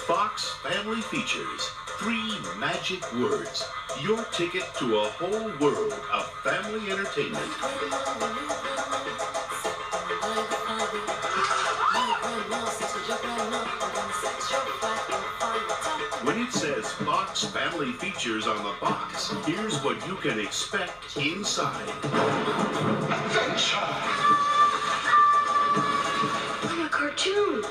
Fox Family Features. 3 magic words. Your ticket to a whole world of family entertainment. When it says Fox Family Features on the box, here's what you can expect inside. Adventure! Like a cartoon.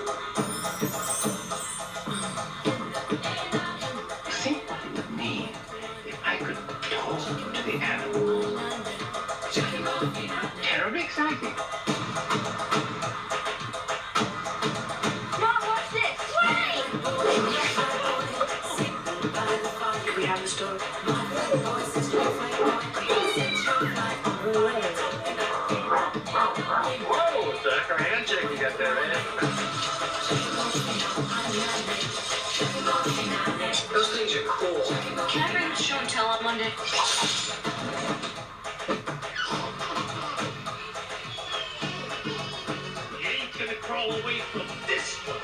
Think what it would mean if I could talk to the animals. Terribly exciting. Mom, what's this? Wait! Can we have the story? Whoa, it's a heck of a handshake you got there, Ed. Those things are cool. Can I bring the show and tell on Monday? You ain't gonna crawl away from this one.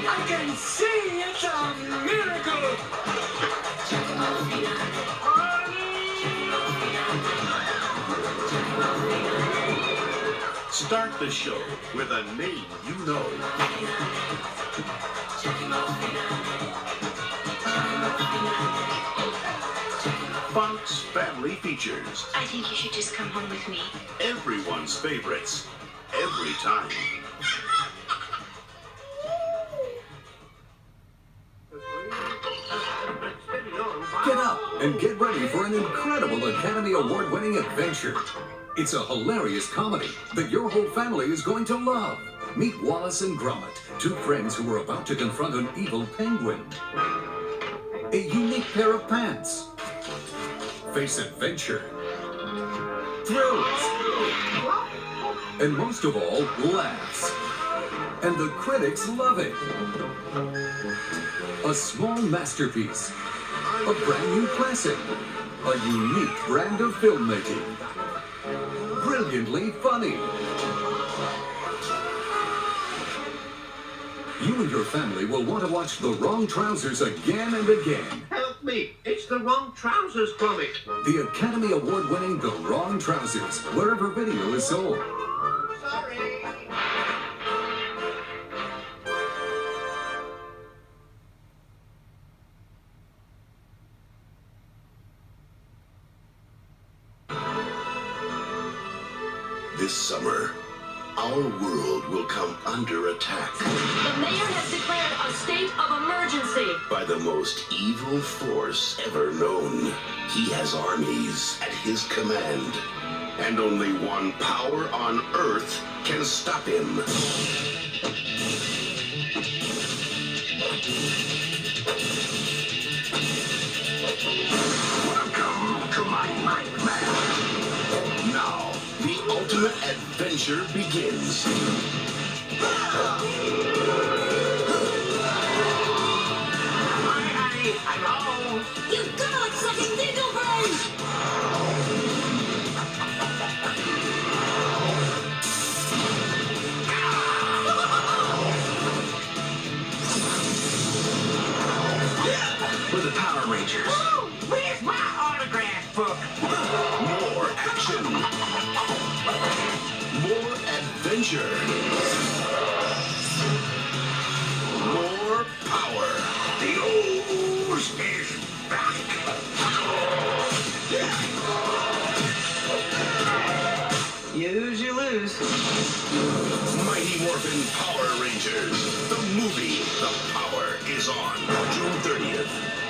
I can see it's a miracle! Start the show with a name you know. Fox Family Features. I think you should just come home with me. Everyone's favorites. Every time. Get up and get ready for an incredible Academy Award-winning adventure. It's a hilarious comedy that your whole family is going to love. Meet Wallace and Gromit, 2 friends who are about to confront an evil penguin. A unique pair of pants. Face adventure. Thrills. And most of all, laughs. And the critics love it. A small masterpiece. A brand new classic. A unique brand of filmmaking. Brilliantly funny. You and your family will want to watch The Wrong Trousers again and again. Help me, it's the Wrong Trousers comic. The Academy Award-winning The Wrong Trousers, wherever video is sold. Sorry. This summer, our world will come under attack The mayor has declared a state of emergency. by the most evil force ever known. He has armies at his command, and only one power on Earth can stop him. Welcome to my nightmare. Now, the ultimate adventure begins. Hi, honey, I'm home. You garlic-sucking dingle brain! We're the Power Rangers. Oh, where's my autograph book? More action. More adventure. More power. The ooze is back. Use you lose. lose. Mighty Morphin Power Rangers. The movie. The power is on. June 30th.